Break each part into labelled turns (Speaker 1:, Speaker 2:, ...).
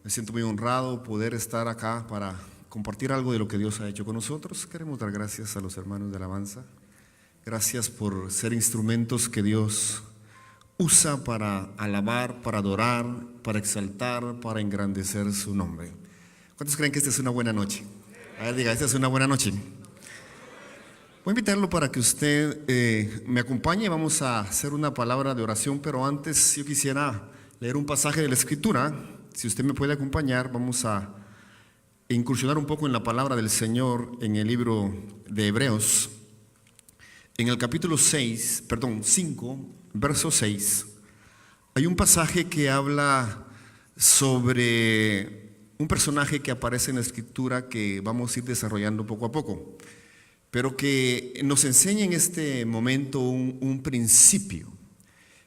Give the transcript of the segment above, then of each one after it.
Speaker 1: Me siento muy honrado poder estar acá para compartir algo de lo que Dios ha hecho con nosotros. Queremos dar gracias a los hermanos de alabanza. Gracias por ser instrumentos que Dios usa para alabar, para adorar, para exaltar, para engrandecer su nombre. ¿Cuántos creen que esta es una buena noche? A ver, diga, esta es una buena noche. Voy a invitarlo para que usted me acompañe. Vamos a hacer una palabra de oración, pero antes yo quisiera leer un pasaje de la Escritura. Si usted me puede acompañar, vamos a incursionar un poco en la palabra del Señor en el libro de Hebreos. En el capítulo 5, verso 6, hay un pasaje que habla sobre un personaje que aparece en la Escritura que vamos a ir desarrollando poco a poco, pero que nos enseña en este momento un principio,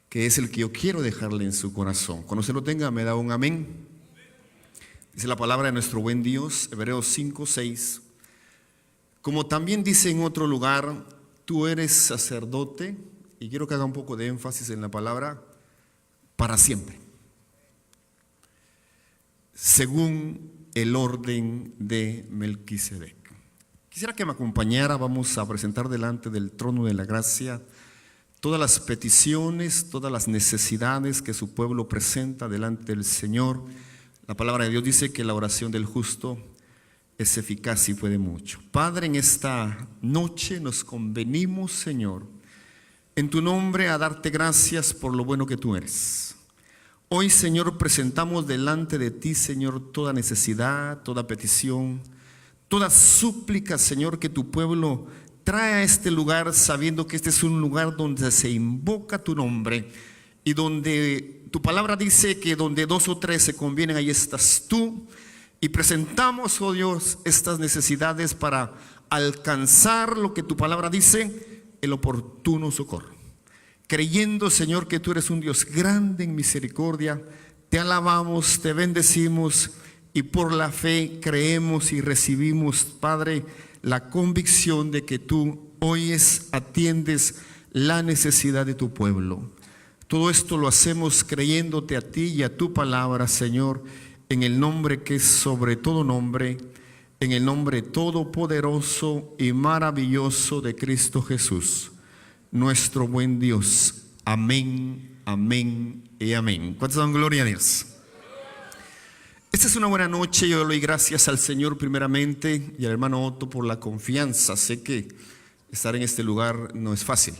Speaker 1: que es el que yo quiero dejarle en su corazón. Cuando usted lo tenga, me da un amén. Dice la palabra de nuestro buen Dios, Hebreos 5, 6. Como también dice en otro lugar, tú eres sacerdote, y quiero que haga un poco de énfasis en la palabra, para siempre, según el orden de Melquisedec. Quisiera que me acompañara. Vamos a presentar delante del trono de la gracia todas las peticiones, todas las necesidades que su pueblo presenta delante del Señor. La palabra de Dios dice que la oración del justo es eficaz y puede mucho. Padre, en esta noche nos convenimos, Señor, en tu nombre a darte gracias por lo bueno que tú eres. Hoy, Señor, presentamos delante de ti, Señor, toda necesidad, toda petición, toda súplica, Señor, que tu pueblo trae a este lugar, sabiendo que este es un lugar donde se invoca tu nombre y donde tu palabra dice que donde 2 o 3 se convienen, ahí estás tú. Y presentamos, oh Dios, estas necesidades para alcanzar lo que tu palabra dice, el oportuno socorro. Creyendo, Señor, que tú eres un Dios grande en misericordia, te alabamos, te bendecimos y por la fe creemos y recibimos, Padre, la convicción de que tú oyes, atiendes la necesidad de tu pueblo. Todo esto lo hacemos creyéndote a ti y a tu palabra, Señor, en el nombre que es sobre todo nombre, en el nombre todopoderoso y maravilloso de Cristo Jesús, nuestro buen Dios. Amén, amén y amén. ¿Cuántos dan gloria a Dios? Esta es una buena noche. Yo le doy gracias al Señor primeramente y al hermano Otto por la confianza. Sé que estar en este lugar no es fácil.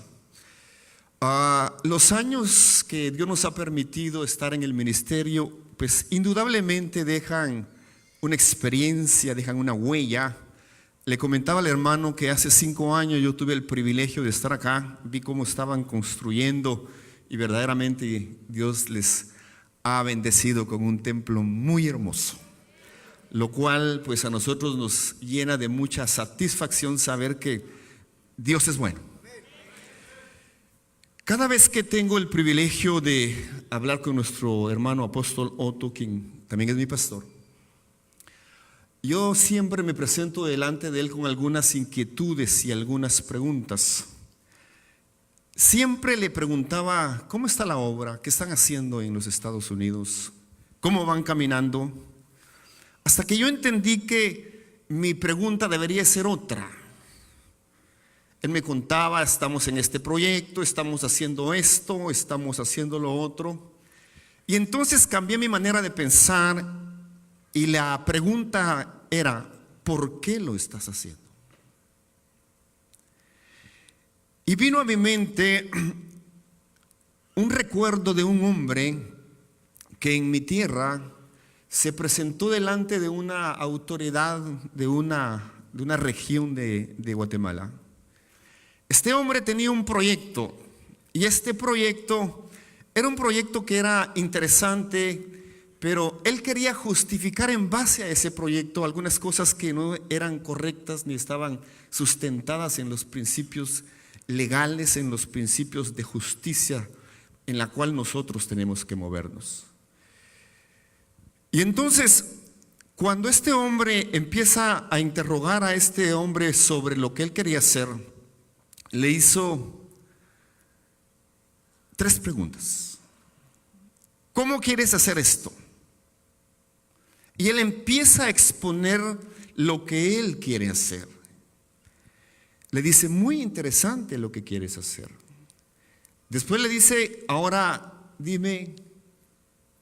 Speaker 1: Los años que Dios nos ha permitido estar en el ministerio, pues indudablemente dejan una experiencia, dejan una huella. Le comentaba al hermano que hace 5 años yo tuve el privilegio de estar acá, vi cómo estaban construyendo y verdaderamente Dios les ha bendecido con un templo muy hermoso, lo cual pues a nosotros nos llena de mucha satisfacción saber que Dios es bueno. Cada vez que tengo el privilegio de hablar con nuestro hermano apóstol Otto, quien también es mi pastor, yo siempre me presento delante de él con algunas inquietudes y algunas preguntas. Siempre le preguntaba, ¿cómo está la obra? ¿Qué están haciendo en los Estados Unidos? ¿Cómo van caminando? Hasta que yo entendí que mi pregunta debería ser otra. Él me contaba, estamos en este proyecto, estamos haciendo esto, estamos haciendo lo otro. Y entonces cambié mi manera de pensar y la pregunta era, ¿por qué lo estás haciendo? Y vino a mi mente un recuerdo de un hombre que en mi tierra se presentó delante de una autoridad de una región de Guatemala. Este hombre tenía un proyecto y este proyecto era un proyecto que era interesante, pero él quería justificar en base a ese proyecto algunas cosas que no eran correctas ni estaban sustentadas en los principios legales, en los principios de justicia en la cual nosotros tenemos que movernos. Y entonces, cuando este hombre empieza a interrogar a este hombre sobre lo que él quería hacer, le hizo 3 preguntas. ¿Cómo quieres hacer esto? Y él empieza a exponer lo que él quiere hacer. Le dice, muy interesante lo que quieres hacer. Después le dice, ahora dime,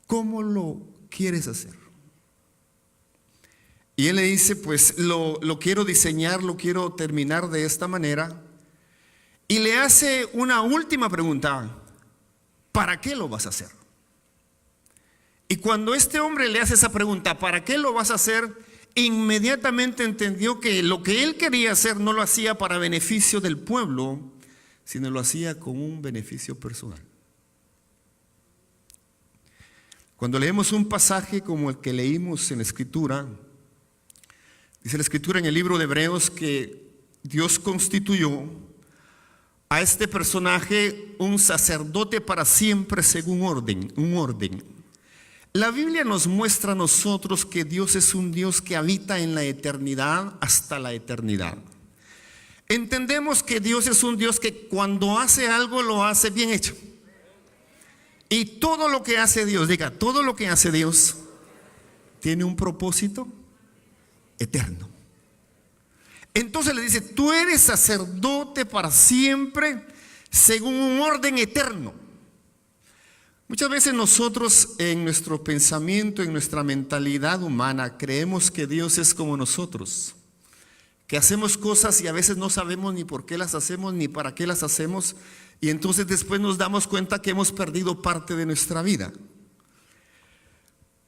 Speaker 1: ¿cómo lo quieres hacer? Y él le dice, pues lo quiero diseñar, lo quiero terminar de esta manera. Y le hace una última pregunta, ¿para qué lo vas a hacer? Y cuando este hombre le hace esa pregunta, ¿para qué lo vas a hacer? Inmediatamente entendió que lo que él quería hacer no lo hacía para beneficio del pueblo, sino lo hacía con un beneficio personal. Cuando leemos un pasaje como el que leímos en la Escritura, dice la Escritura en el libro de Hebreos que Dios constituyó a este personaje un sacerdote para siempre según un orden. La Biblia nos muestra a nosotros que Dios es un Dios que habita en la eternidad hasta la eternidad. Entendemos que Dios es un Dios que cuando hace algo lo hace bien hecho. Y todo lo que hace Dios, diga, todo lo que hace Dios tiene un propósito eterno. Entonces le dice, tú eres sacerdote para siempre según un orden eterno. Muchas veces nosotros en nuestro pensamiento, en nuestra mentalidad humana, creemos que Dios es como nosotros, que hacemos cosas y a veces no sabemos ni por qué las hacemos ni para qué las hacemos, y entonces después nos damos cuenta que hemos perdido parte de nuestra vida.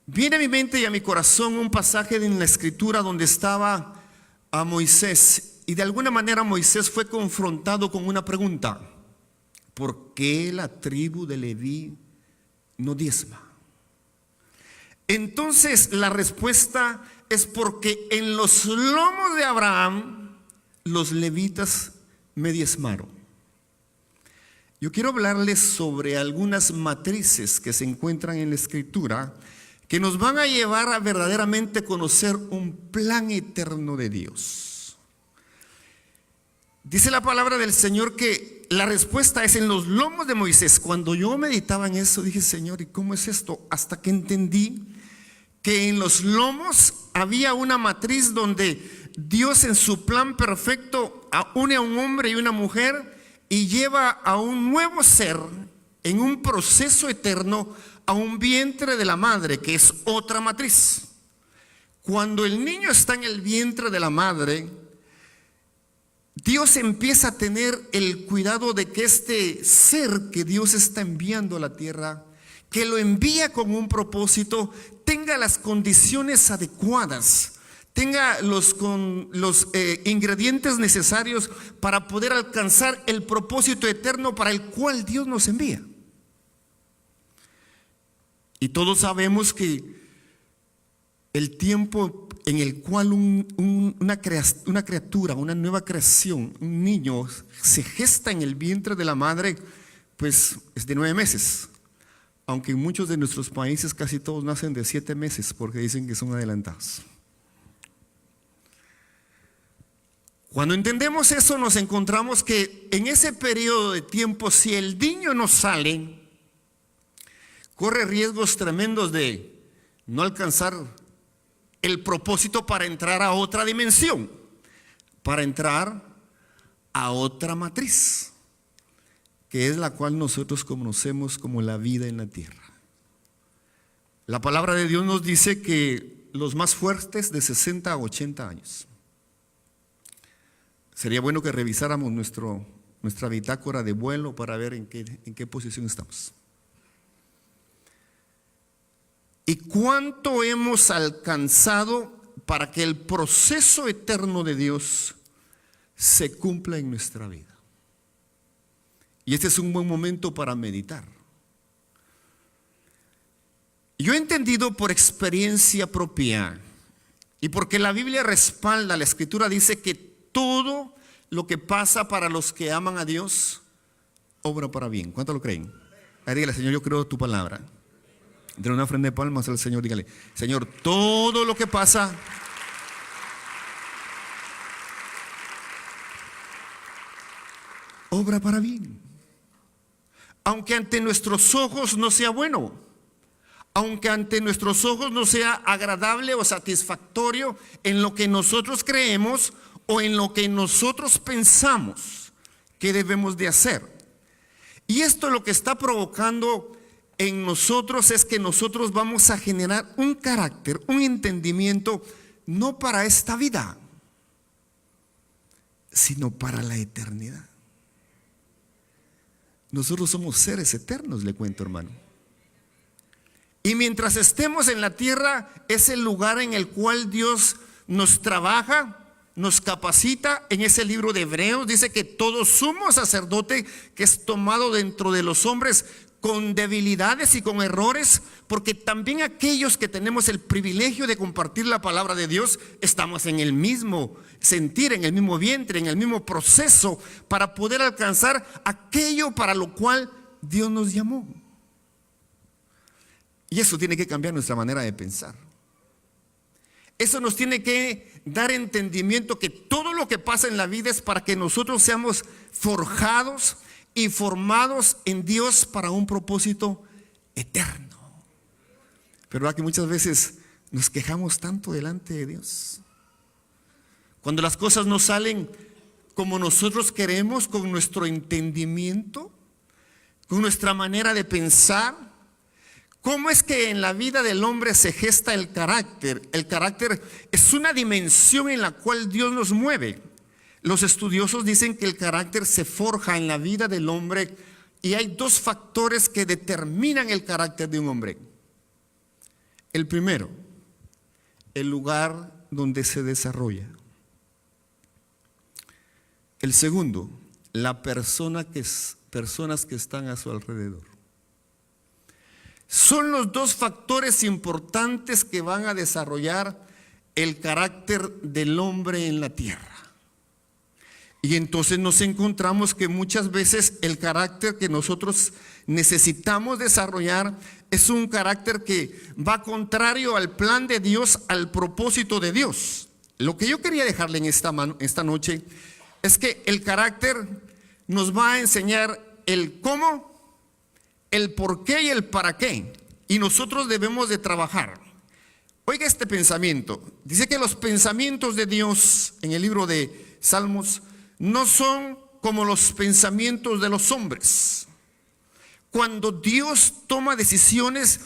Speaker 1: Viene a mi mente y a mi corazón un pasaje en la Escritura donde estaba a Moisés, y de alguna manera Moisés fue confrontado con una pregunta: ¿por qué la tribu de Leví no diezma? Entonces la respuesta es porque en los lomos de Abraham los levitas me diezmaron. Yo quiero hablarles sobre algunas matrices que se encuentran en la Escritura que nos van a llevar a verdaderamente conocer un plan eterno de Dios. Dice la palabra del Señor que la respuesta es en los lomos de Moisés. Cuando yo meditaba en eso, dije, Señor, ¿y cómo es esto? Hasta que entendí que en los lomos había una matriz donde Dios en su plan perfecto une a un hombre y una mujer y lleva a un nuevo ser en un proceso eterno a un vientre de la madre, que es otra matriz. Cuando el niño está en el vientre de la madre, Dios empieza a tener el cuidado de que este ser que Dios está enviando a la tierra, que lo envía con un propósito, tenga las condiciones adecuadas, tenga los ingredientes necesarios para poder alcanzar el propósito eterno para el cual Dios nos envía. Y todos sabemos que el tiempo en el cual una criatura, una nueva creación, un niño se gesta en el vientre de la madre, pues es de 9 meses. Aunque en muchos de nuestros países casi todos nacen de 7 meses porque dicen que son adelantados. Cuando entendemos eso, nos encontramos que en ese periodo de tiempo, si el niño no sale, corre riesgos tremendos de no alcanzar el propósito para entrar a otra dimensión, para entrar a otra matriz, que es la cual nosotros conocemos como la vida en la tierra. La palabra de Dios nos dice que los más fuertes de 60 a 80 años. Sería bueno que revisáramos nuestra bitácora de vuelo para ver en qué posición estamos. ¿Y cuánto hemos alcanzado para que el proceso eterno de Dios se cumpla en nuestra vida? Y este es un buen momento para meditar. Yo he entendido por experiencia propia y porque la Biblia respalda, la Escritura dice que todo lo que pasa para los que aman a Dios obra para bien. ¿Cuánto lo creen? Ahí dígale, Señor, yo creo tu palabra. Denle una ofrenda de palmas al Señor, dígale, Señor, todo lo que pasa obra para bien. Aunque ante nuestros ojos no sea bueno, aunque ante nuestros ojos no sea agradable o satisfactorio en lo que nosotros creemos o en lo que nosotros pensamos que debemos de hacer. Y esto lo que está provocando en nosotros es que nosotros vamos a generar un carácter, un entendimiento, no para esta vida, sino para la eternidad. Nosotros somos seres eternos, le cuento, hermano. Y mientras estemos en la tierra, es el lugar en el cual Dios nos trabaja, nos capacita. En ese libro de Hebreos dice que todo sumo sacerdote que es tomado dentro de los hombres con debilidades y con errores, porque también aquellos que tenemos el privilegio de compartir la palabra de Dios, estamos en el mismo sentir, en el mismo vientre, en el mismo proceso para poder alcanzar aquello para lo cual Dios nos llamó. Y eso tiene que cambiar nuestra manera de pensar. Eso nos tiene que dar entendimiento que todo lo que pasa en la vida es para que nosotros seamos forjados y formados en Dios para un propósito eterno. Pero que muchas veces nos quejamos tanto delante de Dios. Cuando las cosas no salen como nosotros queremos, con nuestro entendimiento, con nuestra manera de pensar. ¿Cómo es que en la vida del hombre se gesta el carácter? El carácter es una dimensión en la cual Dios nos mueve. Los estudiosos dicen que el carácter se forja en la vida del hombre y hay dos factores que determinan el carácter de un hombre. El primero, el lugar donde se desarrolla. El segundo, personas que están a su alrededor. Son los dos factores importantes que van a desarrollar el carácter del hombre en la tierra. Y entonces nos encontramos que muchas veces el carácter que nosotros necesitamos desarrollar es un carácter que va contrario al plan de Dios, al propósito de Dios. Lo que yo quería dejarle en esta noche es que el carácter nos va a enseñar el cómo, el por qué y el para qué. Y nosotros debemos de trabajar. Oiga este pensamiento. Dice que los pensamientos de Dios en el libro de Salmos no son como los pensamientos de los hombres. Cuando Dios toma decisiones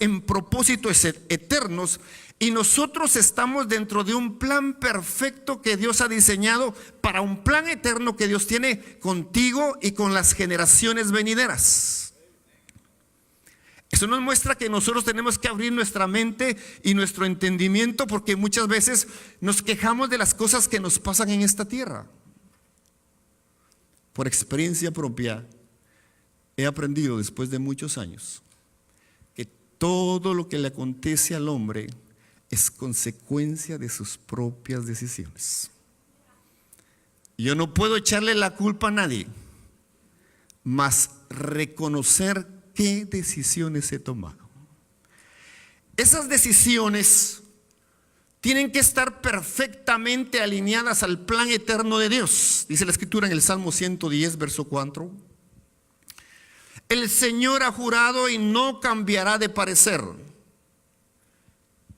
Speaker 1: en propósitos eternos, y nosotros estamos dentro de un plan perfecto que Dios ha diseñado para un plan eterno que Dios tiene contigo y con las generaciones venideras. Eso nos muestra que nosotros tenemos que abrir nuestra mente y nuestro entendimiento, porque muchas veces nos quejamos de las cosas que nos pasan en esta tierra. Por experiencia propia, he aprendido después de muchos años que todo lo que le acontece al hombre es consecuencia de sus propias decisiones. Yo no puedo echarle la culpa a nadie, mas reconocer qué decisiones he tomado. Esas decisiones tienen que estar perfectamente alineadas al plan eterno de Dios. Dice la Escritura en el Salmo 110, verso 4. El Señor ha jurado y no cambiará de parecer.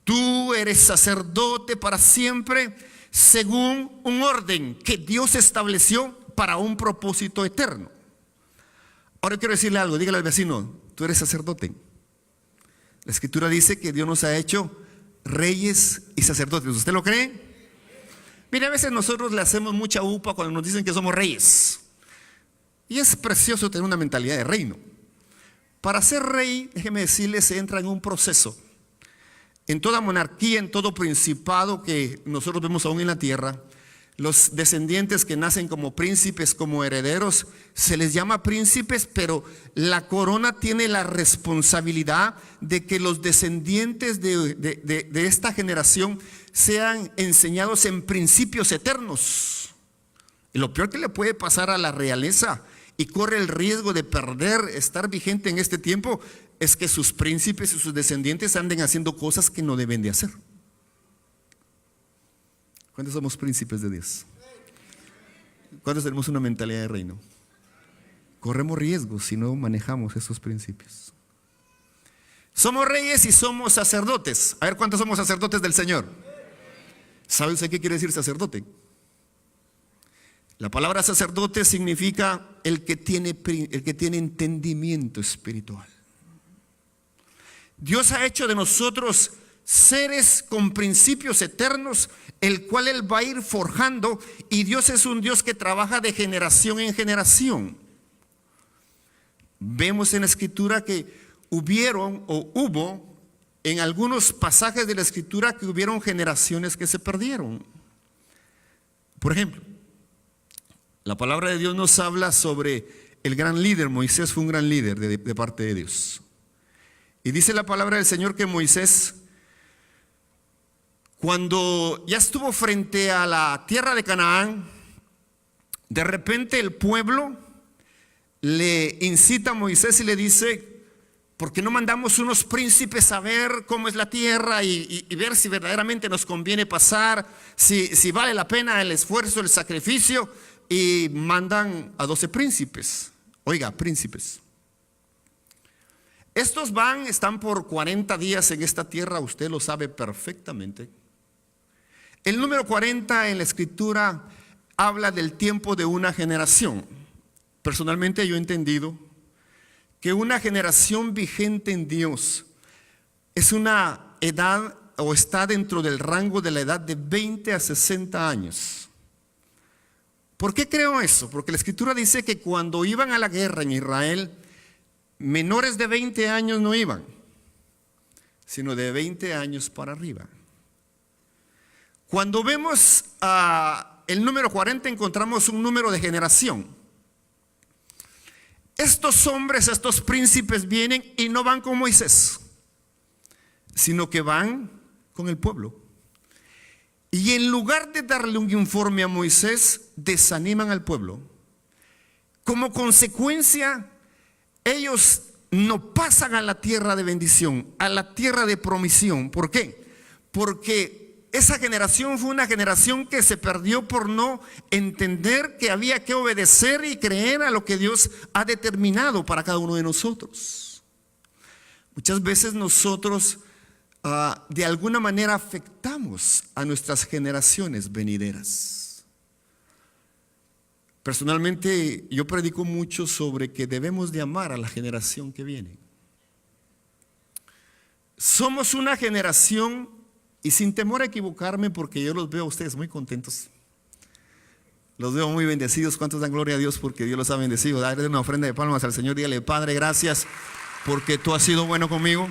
Speaker 1: Tú eres sacerdote para siempre, según un orden que Dios estableció para un propósito eterno. Ahora quiero decirle algo, dígale al vecino, tú eres sacerdote. La Escritura dice que Dios nos ha hecho reyes y sacerdotes. ¿Usted lo cree? Mire, a veces nosotros le hacemos mucha upa cuando nos dicen que somos reyes. Y es precioso tener una mentalidad de reino. Para ser rey, déjeme decirle, se entra en un proceso. En toda monarquía, en todo principado que nosotros vemos aún en la tierra, los descendientes que nacen como príncipes, como herederos, se les llama príncipes, pero la corona tiene la responsabilidad de que los descendientes de esta generación sean enseñados en principios eternos. Y lo peor que le puede pasar a la realeza, y corre el riesgo de perder, estar vigente en este tiempo, es que sus príncipes y sus descendientes anden haciendo cosas que no deben de hacer. ¿Cuántos somos príncipes de Dios? ¿Cuántos tenemos una mentalidad de reino? Corremos riesgos si no manejamos esos principios. Somos reyes y somos sacerdotes. A ver, ¿cuántos somos sacerdotes del Señor? ¿Sabe usted qué quiere decir sacerdote? La palabra sacerdote significa el que tiene entendimiento espiritual. Dios ha hecho de nosotros seres con principios eternos, el cual Él va a ir forjando, y Dios es un Dios que trabaja de generación en generación. Vemos en la Escritura que hubo en algunos pasajes de la Escritura que hubieron generaciones que se perdieron. Por ejemplo, la palabra de Dios nos habla sobre el gran líder. Moisés fue un gran líder de parte de Dios. Y dice la palabra del Señor que Moisés, cuando ya estuvo frente a la tierra de Canaán, de repente el pueblo le incita a Moisés y le dice: ¿por qué no mandamos unos príncipes a ver cómo es la tierra y ver si verdaderamente nos conviene pasar, si vale la pena el esfuerzo, el sacrificio? Y mandan a 12 príncipes. Oiga, príncipes. Estos están por 40 días en esta tierra, usted lo sabe perfectamente. El número 40 en la Escritura habla del tiempo de una generación. Personalmente yo he entendido que una generación vigente en Dios es una edad, o está dentro del rango de la edad de 20 a 60 años. ¿Por qué creo eso? Porque la Escritura dice que cuando iban a la guerra en Israel, menores de 20 años no iban, sino de 20 años para arriba. Cuando vemos el número 40, encontramos un número de generación. Estos hombres, estos príncipes vienen y no van con Moisés, sino que van con el pueblo. Y en lugar de darle un informe a Moisés, desaniman al pueblo. Como consecuencia, ellos no pasan a la tierra de bendición, a la tierra de promisión. ¿Por qué? Porque esa generación fue una generación que se perdió por no entender que había que obedecer y creer a lo que Dios ha determinado para cada uno de nosotros. Muchas veces nosotros de alguna manera afectamos a nuestras generaciones venideras. Personalmente yo predico mucho sobre que debemos de amar a la generación que viene. Somos una generación, y sin temor a equivocarme, porque yo los veo a ustedes muy contentos, los veo muy bendecidos. ¿Cuántos dan gloria a Dios porque Dios los ha bendecido? Dale una ofrenda de palmas al Señor, dígale: Padre, gracias porque tú has sido bueno conmigo.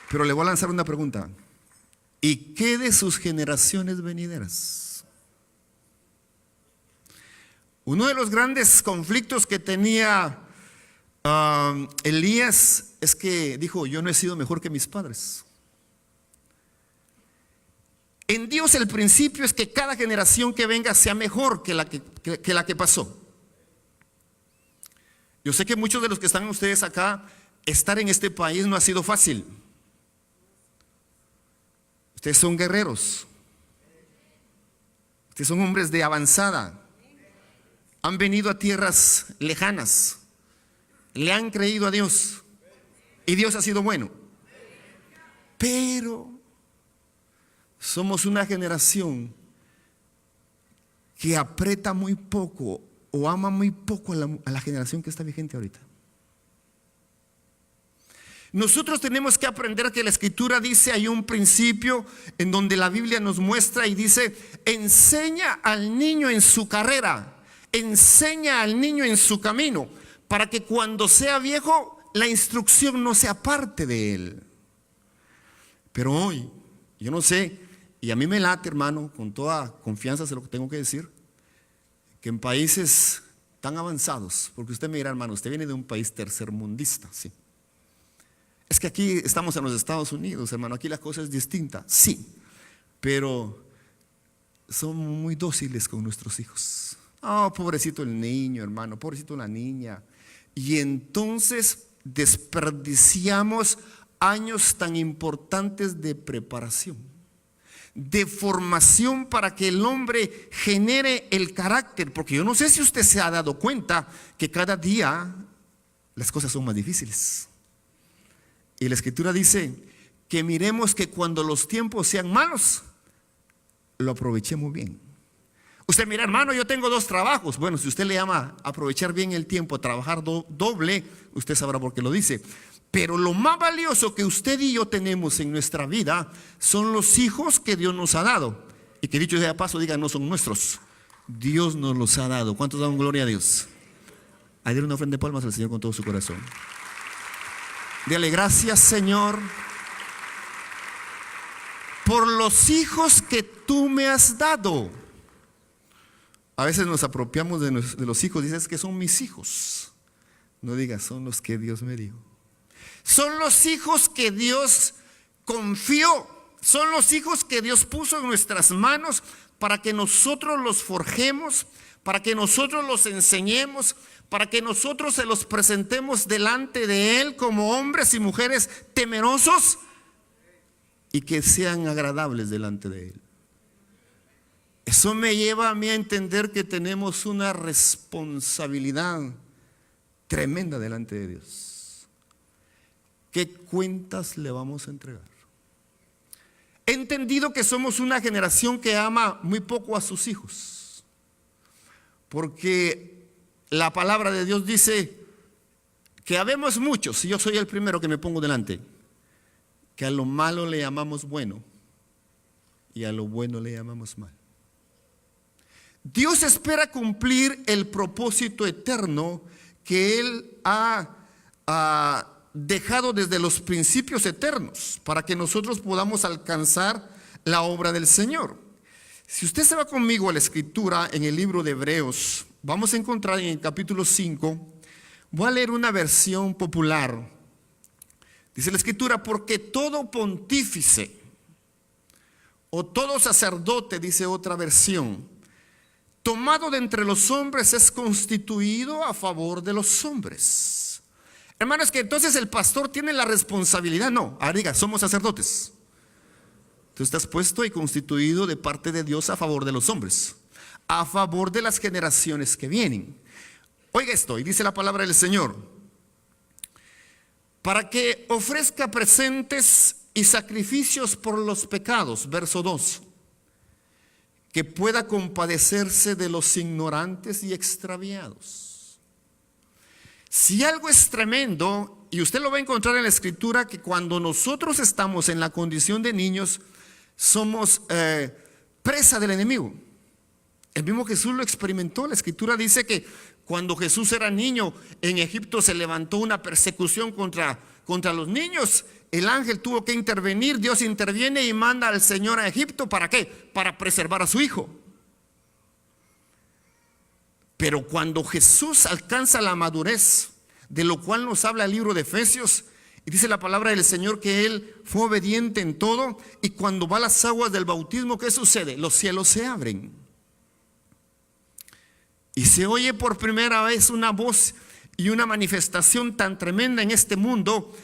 Speaker 1: Pero le voy a lanzar una pregunta: ¿y qué de sus generaciones venideras? Uno de los grandes conflictos que tenía Elías es que dijo: yo no he sido mejor que mis padres. En Dios el principio es que cada generación que venga sea mejor que la que pasó. Yo sé que muchos de los que están ustedes acá, estar en este país no ha sido fácil. Ustedes son guerreros. Ustedes son hombres de avanzada. Han venido a tierras lejanas. Le han creído a Dios. Y Dios ha sido bueno. Pero somos una generación que aprieta muy poco o ama muy poco a la generación que está vigente ahorita. Nosotros tenemos que aprender que la Escritura dice, hay un principio en donde la Biblia nos muestra y dice: enseña al niño en su carrera, enseña al niño en su camino, para que cuando sea viejo la instrucción no se aparte de él. Pero hoy, yo no sé, y a mí me late, hermano, con toda confianza sé lo que tengo que decir, que en países tan avanzados, porque usted me dirá: hermano, usted viene de un país tercermundista, sí. Es que aquí estamos en los Estados Unidos, hermano, aquí la cosa es distinta, sí, pero somos muy dóciles con nuestros hijos. Oh, pobrecito el niño, hermano, pobrecito la niña. Y entonces desperdiciamos años tan importantes de preparación, de formación, para que el hombre genere el carácter. Porque yo no sé si usted se ha dado cuenta que cada día las cosas son más difíciles. Y la Escritura dice que miremos que cuando los tiempos sean malos, lo aprovechemos bien. Usted mira, hermano, yo tengo 2 trabajos. Bueno, si usted le llama aprovechar bien el tiempo, trabajar doble, usted sabrá por qué lo dice. Pero lo más valioso que usted y yo tenemos en nuestra vida son los hijos que Dios nos ha dado. Y que dicho sea de paso, diga, no son nuestros. Dios nos los ha dado. ¿Cuántos dan gloria a Dios? A dar una ofrenda de palmas al Señor con todo su corazón. Dale gracias, Señor, por los hijos que tú me has dado. A veces nos apropiamos de los hijos, dices que son mis hijos. No digas, son los que Dios me dio. Son los hijos que Dios confió. Son los hijos que Dios puso en nuestras manos para que nosotros los forjemos, para que nosotros los enseñemos, para que nosotros se los presentemos delante de Él como hombres y mujeres temerosos y que sean agradables delante de Él. Eso me lleva a mí a entender que tenemos una responsabilidad tremenda delante de Dios. ¿Qué cuentas le vamos a entregar? He entendido que somos una generación que ama muy poco a sus hijos, porque la palabra de Dios dice que habemos muchos, y yo soy el primero que me pongo delante, que a lo malo le llamamos bueno y a lo bueno le llamamos mal. Dios espera cumplir el propósito eterno que Él ha dejado desde los principios eternos para que nosotros podamos alcanzar la obra del Señor. Si usted se va conmigo a la Escritura en el libro de Hebreos, vamos a encontrar en el capítulo 5, voy a leer una versión popular. Dice la Escritura, porque todo pontífice o todo sacerdote, dice otra versión, tomado de entre los hombres es constituido a favor de los hombres. Hermanos, que entonces el pastor tiene la responsabilidad. No, diga, somos sacerdotes. Tú estás puesto y constituido de parte de Dios a favor de los hombres, a favor de las generaciones que vienen. Oiga esto, y dice la palabra del Señor, para que ofrezca presentes y sacrificios por los pecados, verso 2, que pueda compadecerse de los ignorantes y extraviados. Si algo es tremendo, y usted lo va a encontrar en la Escritura, que cuando nosotros estamos en la condición de niños, somos presa del enemigo. El mismo Jesús lo experimentó. La Escritura dice que cuando Jesús era niño, en Egipto se levantó una persecución contra los niños. El ángel tuvo que intervenir. Dios interviene y manda al Señor a Egipto. ¿Para qué? Para preservar a su hijo. Pero cuando Jesús alcanza la madurez, de lo cual nos habla el libro de Efesios, y dice la palabra del Señor que Él fue obediente en todo, y cuando va a las aguas del bautismo, ¿qué sucede? Los cielos se abren. Y se oye por primera vez una voz y una manifestación tan tremenda en este mundo,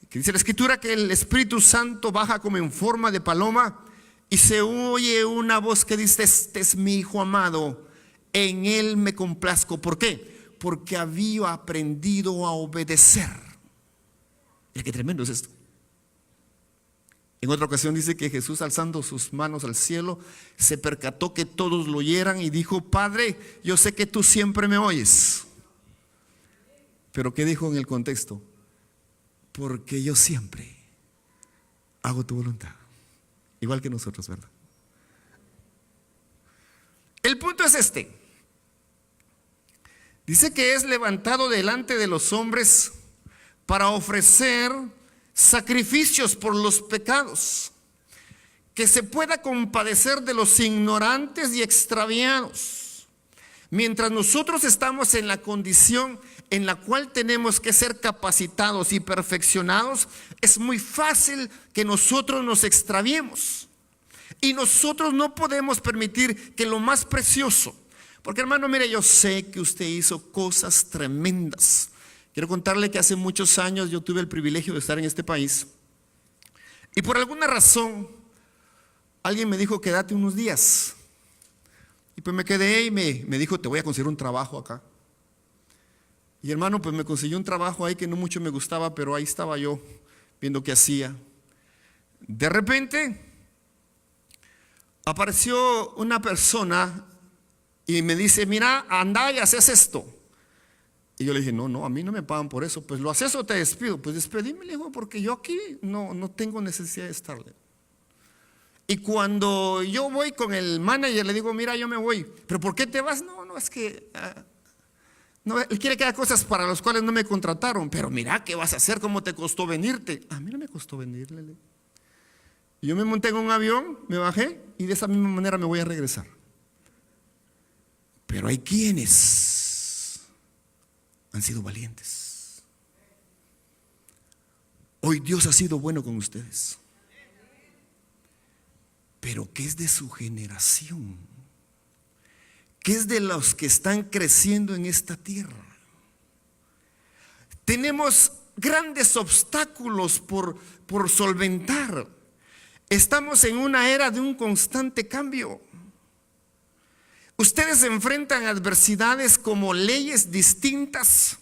Speaker 1: que dice la Escritura que el Espíritu Santo baja como en forma de paloma, y se oye una voz que dice: este es mi Hijo amado, en Él me complazco. ¿Por qué? Porque había aprendido a obedecer. Mira qué tremendo es esto. En otra ocasión dice que Jesús, alzando sus manos al cielo, se percató que todos lo oyeran y dijo: Padre, yo sé que tú siempre me oyes. Pero ¿qué dijo en el contexto? Porque yo siempre hago tu voluntad. Igual que nosotros, ¿verdad? El punto es este. Dice que es levantado delante de los hombres para ofrecer sacrificios por los pecados, que se pueda compadecer de los ignorantes y extraviados. Mientras nosotros estamos en la condición en la cual tenemos que ser capacitados y perfeccionados, es muy fácil que nosotros nos extraviemos. Y nosotros no podemos permitir que lo más precioso, porque hermano, mire, yo sé que usted hizo cosas tremendas. Quiero contarle que hace muchos años yo tuve el privilegio de estar en este país, y por alguna razón alguien me dijo: quédate unos días. Y pues me quedé, y me dijo: te voy a conseguir un trabajo acá. Y hermano, pues me consiguió un trabajo ahí que no mucho me gustaba, pero ahí estaba yo viendo qué hacía. De repente apareció una persona y me dice: mira, anda y haces esto. Y yo le dije: no, a mí no me pagan por eso. Pues, ¿lo haces o te despido? Pues despedime, le digo, porque yo aquí no tengo necesidad de estarle. Y cuando yo voy con el manager, le digo: mira, yo me voy. ¿Pero por qué te vas? No, es que no, él quiere que haga cosas para las cuales no me contrataron. Pero mira, ¿qué vas a hacer? ¿Cómo te costó venirte? A mí no me costó venirle. Y yo me monté en un avión, me bajé y de esa misma manera me voy a regresar. Pero hay quienes han sido valientes. Hoy Dios ha sido bueno con ustedes. Pero ¿qué es de su generación? ¿Qué es de los que están creciendo en esta tierra? Tenemos grandes obstáculos por solventar. Estamos en una era de un constante cambio. Ustedes enfrentan adversidades como leyes distintas,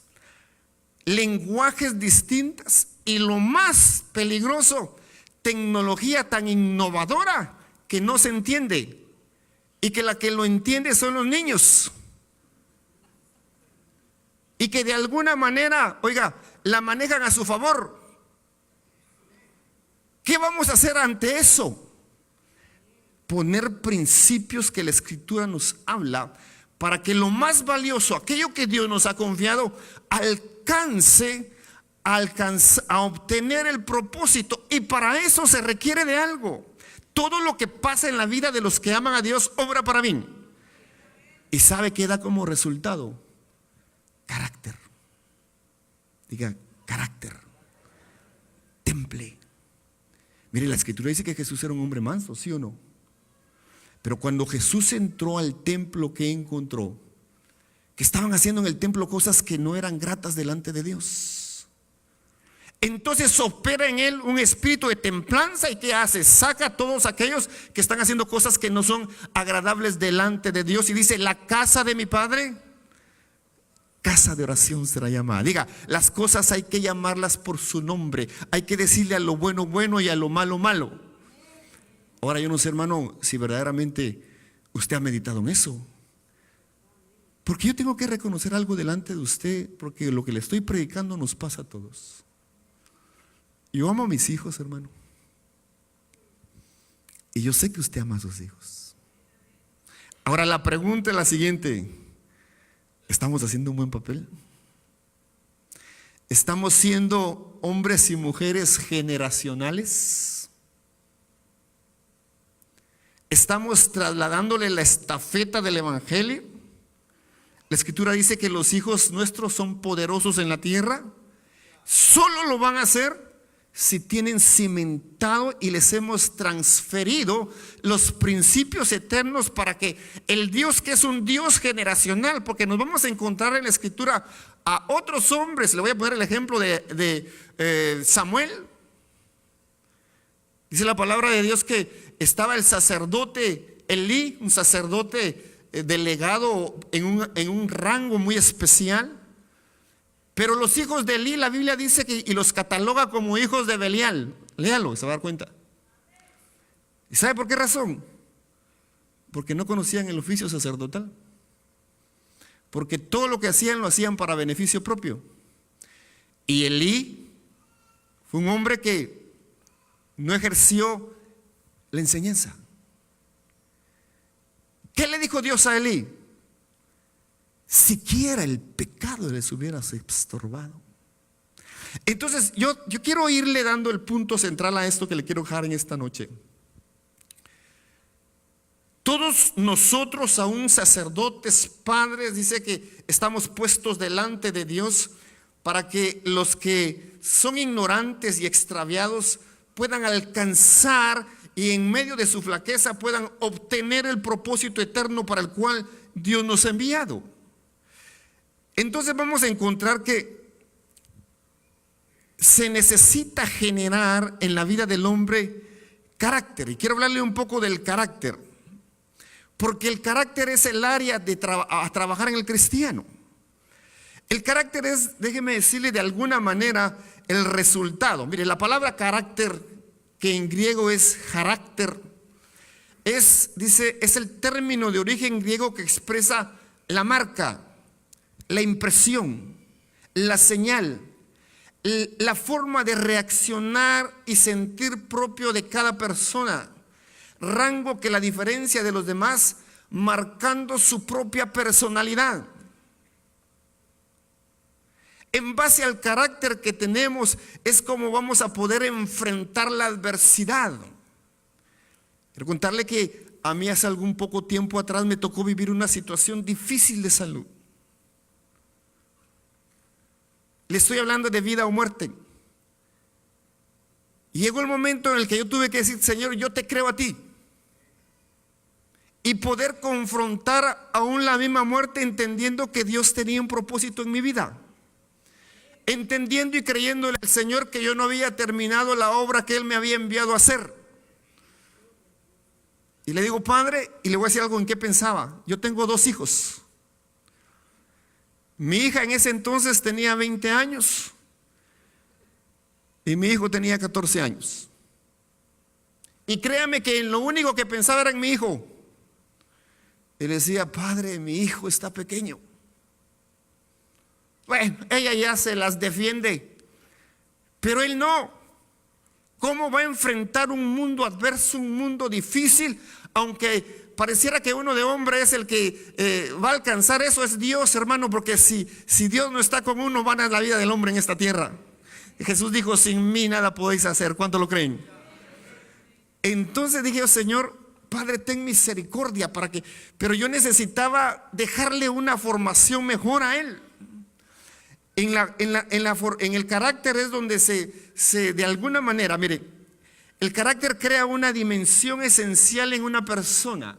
Speaker 1: lenguajes distintos y lo más peligroso, tecnología tan innovadora que no se entiende. Y que la que lo entiende son los niños. Y que de alguna manera, oiga, la manejan a su favor. ¿Qué vamos a hacer ante eso? Poner principios que la Escritura nos habla para que lo más valioso, aquello que Dios nos ha confiado, alcance a obtener el propósito. Y para eso se requiere de algo. Todo lo que pasa en la vida de los que aman a Dios obra para bien. ¿Y sabe qué da como resultado? Carácter. Diga, carácter. Temple. Mire, la Escritura dice que Jesús era un hombre manso, ¿sí o no? Pero cuando Jesús entró al templo, ¿qué encontró? Que estaban haciendo en el templo cosas que no eran gratas delante de Dios. Entonces opera en él un espíritu de templanza. ¿Y qué hace? Saca a todos aquellos que están haciendo cosas que no son agradables delante de Dios. Y dice: la casa de mi Padre, casa de oración será llamada. Diga, las cosas hay que llamarlas por su nombre. Hay que decirle a lo bueno, bueno, y a lo malo, malo. Ahora yo no sé, hermano, si verdaderamente usted ha meditado en eso. Porque yo tengo que reconocer algo delante de usted, porque lo que le estoy predicando nos pasa a todos. Yo amo a mis hijos, hermano. Y yo sé que usted ama a sus hijos. Ahora la pregunta es la siguiente: ¿estamos haciendo un buen papel? ¿Estamos siendo hombres y mujeres generacionales? ¿Estamos trasladándole la estafeta del evangelio? La Escritura dice que los hijos nuestros son poderosos en la tierra. Solo lo van a hacer si tienen cimentado y les hemos transferido los principios eternos, para que el Dios, que es un Dios generacional, porque nos vamos a encontrar en la Escritura a otros hombres. Le voy a poner el ejemplo de Samuel. Dice la palabra de Dios que estaba el sacerdote Elí, un sacerdote delegado en un rango muy especial. Pero los hijos de Elí, la Biblia dice que y los cataloga como hijos de Belial. Léalo, se va a dar cuenta. ¿Y sabe por qué razón? Porque no conocían el oficio sacerdotal. Porque todo lo que hacían lo hacían para beneficio propio. Y Elí fue un hombre que no ejerció la enseñanza. ¿Qué le dijo Dios a Elí? Siquiera el pecado les hubiera estorbado. Entonces yo quiero irle dando el punto central a esto que le quiero dejar en esta noche. Todos nosotros, aún sacerdotes, padres, dice que estamos puestos delante de Dios para que los que son ignorantes y extraviados puedan alcanzar, y en medio de su flaqueza puedan obtener el propósito eterno para el cual Dios nos ha enviado. Entonces vamos a encontrar que se necesita generar en la vida del hombre carácter. Y quiero hablarle un poco del carácter, porque el carácter es el área a trabajar en el cristiano. El carácter es, déjeme decirle, de alguna manera el resultado. Mire, la palabra carácter, que en griego es carácter, es el término de origen griego que expresa la marca, la impresión, la señal, la forma de reaccionar y sentir propio de cada persona, rango que la diferencia de los demás, marcando su propia personalidad. En base al carácter que tenemos es como vamos a poder enfrentar la adversidad. Quiero contarle que a mí hace algún poco tiempo atrás me tocó vivir una situación difícil de salud. Le estoy hablando de vida o muerte. Y llegó el momento en el que yo tuve que decir: Señor, yo te creo a ti. Y poder confrontar aún la misma muerte, entendiendo que Dios tenía un propósito en mi vida. Entendiendo y creyéndole al Señor que yo no había terminado la obra que Él me había enviado a hacer. Y le digo: Padre, y le voy a decir algo en qué pensaba. Yo tengo 2 hijos. Mi hija en ese entonces tenía 20 años y mi hijo tenía 14 años. Y créame que en lo único que pensaba era en mi hijo. Y le decía: Padre, mi hijo está pequeño. Bueno, ella ya se las defiende, pero él no. ¿Cómo va a enfrentar un mundo adverso, un mundo difícil? Aunque pareciera que uno de hombre es el que va a alcanzar eso, es Dios, hermano, porque si Dios no está con uno, van a la vida del hombre en esta tierra. Y Jesús dijo: sin mí nada podéis hacer. ¿Cuánto lo creen? Entonces dije yo: Señor, Padre, ten misericordia pero yo necesitaba dejarle una formación mejor a él. En el carácter es donde de alguna manera, mire, el carácter crea una dimensión esencial en una persona.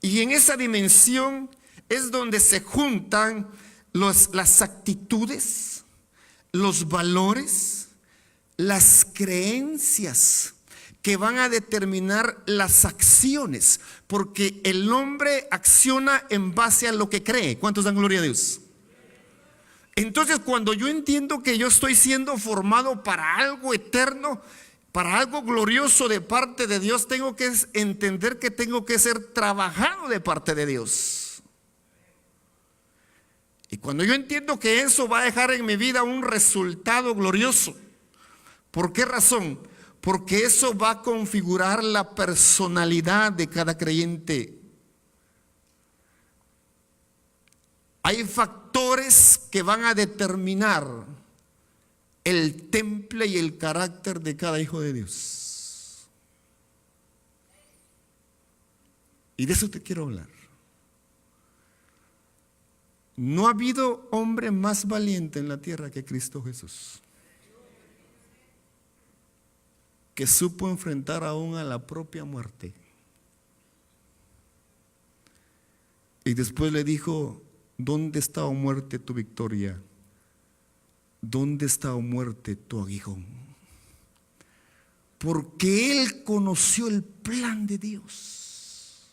Speaker 1: Y en esa dimensión es donde se juntan las actitudes, los valores, las creencias que van a determinar las acciones. Porque el hombre acciona en base a lo que cree. ¿Cuántos dan gloria a Dios? Entonces, cuando yo entiendo que yo estoy siendo formado para algo eterno, para algo glorioso de parte de Dios, tengo que entender que tengo que ser trabajado de parte de Dios. Y cuando yo entiendo que eso va a dejar en mi vida un resultado glorioso, ¿por qué razón? Porque eso va a configurar la personalidad de cada creyente. Hay factores que van a determinar el temple y el carácter de cada hijo de Dios. Y de eso te quiero hablar. No ha habido hombre más valiente en la tierra que Cristo Jesús, que supo enfrentar aún a la propia muerte. Y después le dijo: ¿dónde está, oh muerte, tu victoria? ¿Dónde está, oh muerte, tu aguijón? Porque él conoció el plan de Dios.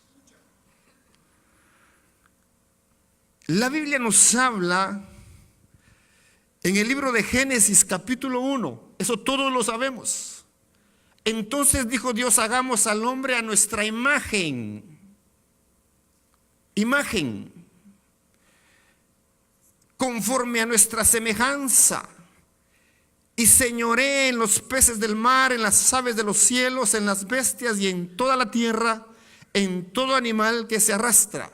Speaker 1: La Biblia nos habla en el libro de Génesis capítulo 1, eso todos lo sabemos. Entonces dijo Dios: hagamos al hombre a nuestra imagen, conforme a nuestra semejanza, y señoree en los peces del mar, en las aves de los cielos, en las bestias y en toda la tierra, en todo animal que se arrastra.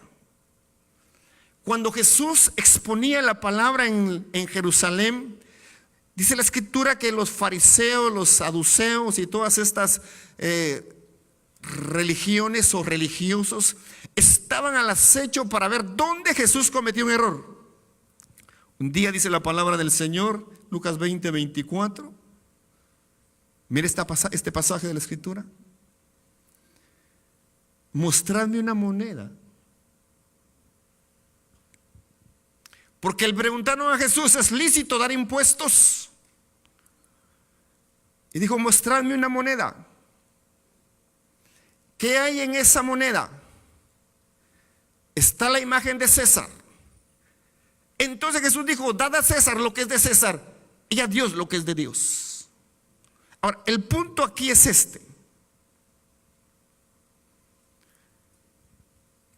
Speaker 1: Cuando Jesús exponía la palabra en Jerusalén, dice la Escritura que los fariseos, los saduceos y todas estas religiones o religiosos estaban al acecho para ver dónde Jesús cometió un error. Un día dice la palabra del Señor, Lucas 20, 24. Mire este pasaje de la Escritura. Mostradme una moneda. Porque le preguntaron a Jesús: ¿es lícito dar impuestos? Y dijo: mostradme una moneda. ¿Qué hay en esa moneda? Está la imagen de César. Entonces Jesús dijo: dad a César lo que es de César y a Dios lo que es de Dios. Ahora, el punto aquí es este: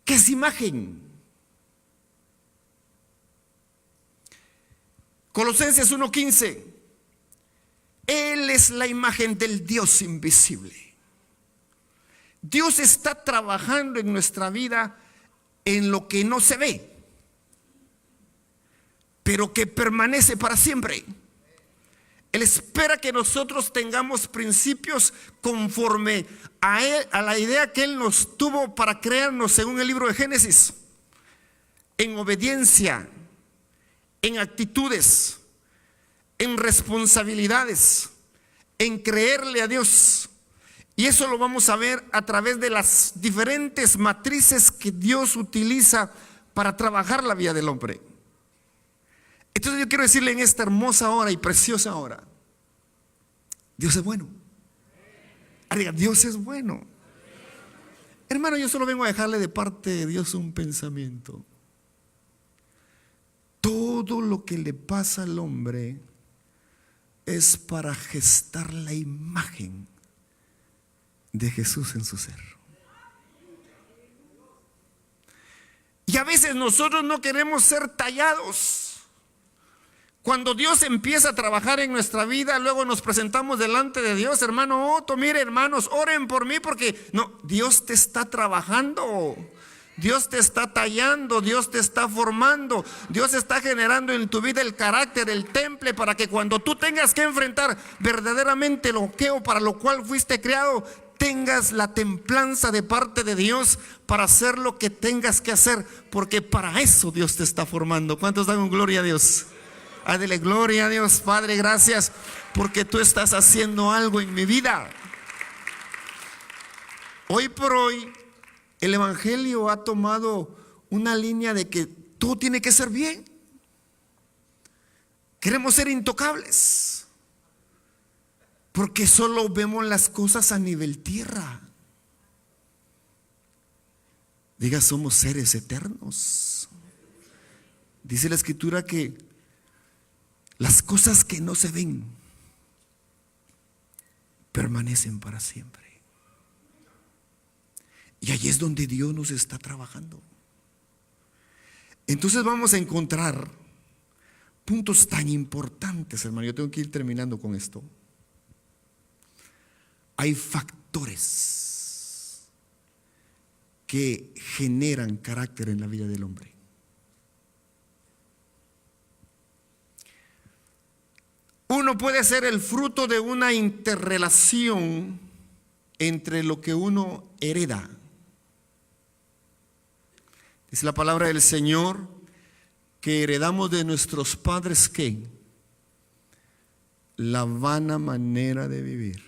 Speaker 1: ¿qué es imagen? Colosenses 1:15: Él es la imagen del Dios invisible. Dios está trabajando en nuestra vida en lo que no se ve, pero que permanece para siempre. Él espera que nosotros tengamos principios conforme a Él, a la idea que Él nos tuvo para crearnos, según el libro de Génesis, en obediencia, en actitudes, en responsabilidades, en creerle a Dios. Y eso lo vamos a ver a través de las diferentes matrices que Dios utiliza para trabajar la vida del hombre. Entonces yo quiero decirle en esta hermosa hora y preciosa hora: Dios es bueno. Diga: Dios es bueno. Hermano, yo solo vengo a dejarle de parte de Dios un pensamiento. Todo lo que le pasa al hombre es para gestar la imagen de Jesús en su ser. Y a veces nosotros no queremos ser tallados. Cuando Dios empieza a trabajar en nuestra vida, luego nos presentamos delante de Dios: hermano Otto, mire, hermanos, oren por mí, porque no, Dios te está trabajando, Dios te está tallando, Dios te está formando, Dios está generando en tu vida el carácter, el temple, para que cuando tú tengas que enfrentar verdaderamente lo que o para lo cual fuiste creado, tengas la templanza de parte de Dios para hacer lo que tengas que hacer, porque para eso Dios te está formando. ¿Cuántos dan un gloria a Dios? Dele gloria a Dios. Padre, gracias porque tú estás haciendo algo en mi vida. Hoy por hoy el evangelio ha tomado una línea de que todo tiene que ser bien. Queremos ser intocables porque solo vemos las cosas a nivel tierra. Diga: somos seres eternos. Dice la escritura que las cosas que no se ven permanecen para siempre. Y ahí es donde Dios nos está trabajando. Entonces vamos a encontrar puntos tan importantes, hermano. Yo tengo que ir terminando con esto. Hay factores que generan carácter en la vida del hombre. Uno puede ser el fruto de una interrelación entre lo que uno hereda. Dice la palabra del Señor que heredamos de nuestros padres ¿qué? La vana manera de vivir.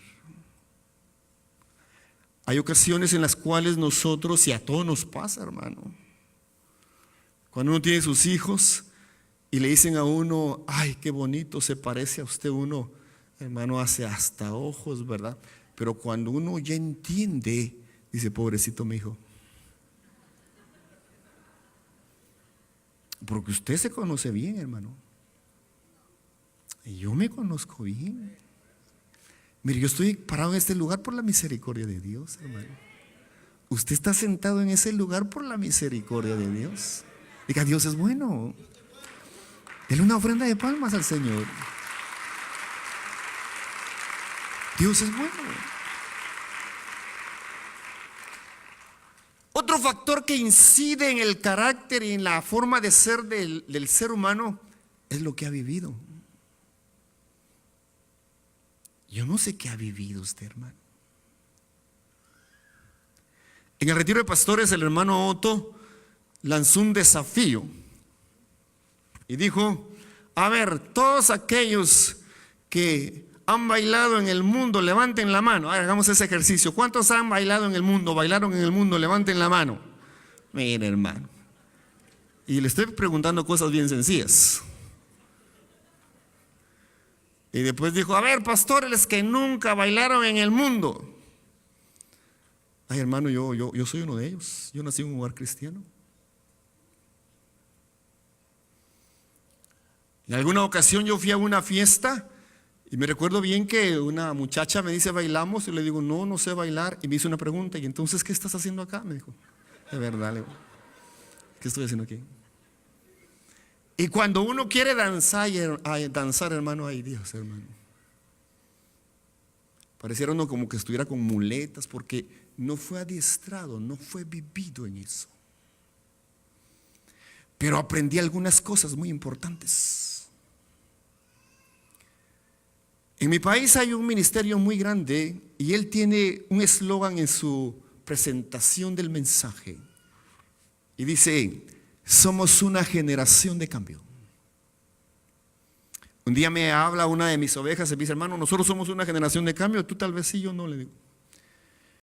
Speaker 1: Hay ocasiones en las cuales nosotros, y a todos nos pasa, hermano, cuando uno tiene sus hijos y le dicen a uno: ay, qué bonito se parece a usted, uno, hermano, hace hasta ojos, ¿verdad? Pero cuando uno ya entiende, dice: pobrecito mi hijo. Porque usted se conoce bien, hermano. Y yo me conozco bien. Mire, yo estoy parado en este lugar por la misericordia de Dios, hermano. Usted está sentado en ese lugar por la misericordia de Dios. Diga: Dios es bueno. Dele una ofrenda de palmas al Señor. Dios es bueno. Otro factor que incide en el carácter y en la forma de ser del ser humano es lo que ha vivido. Yo no sé qué ha vivido usted, hermano. En el retiro de pastores, el hermano Otto lanzó un desafío y dijo: a ver, todos aquellos que han bailado en el mundo, levanten la mano. Hagamos ese ejercicio. ¿Cuántos han bailado en el mundo? Bailaron en el mundo, levanten la mano. Mire, hermano. Y le estoy preguntando cosas bien sencillas. Y después dijo: a ver, pastores que nunca bailaron en el mundo. Ay, hermano, yo soy uno de ellos. Yo nací en un hogar cristiano. En alguna ocasión yo fui a una fiesta y me recuerdo bien que una muchacha me dice, ¿bailamos? Y le digo, no, no sé bailar. Y me hizo una pregunta, ¿y entonces qué estás haciendo acá? Me dijo, de verdad, le digo, ¿qué estoy haciendo aquí? Y cuando uno quiere danzar, hermano, ay Dios, hermano. Pareciera uno como que estuviera con muletas porque no fue adiestrado, no fue vivido en eso. Pero aprendí algunas cosas muy importantes. En mi país hay un ministerio muy grande y él tiene un eslogan en su presentación del mensaje. Y dice, somos una generación de cambio. Un día me habla una de mis ovejas y me dice, hermano, nosotros somos una generación de cambio. Tú tal vez sí, yo no, le digo.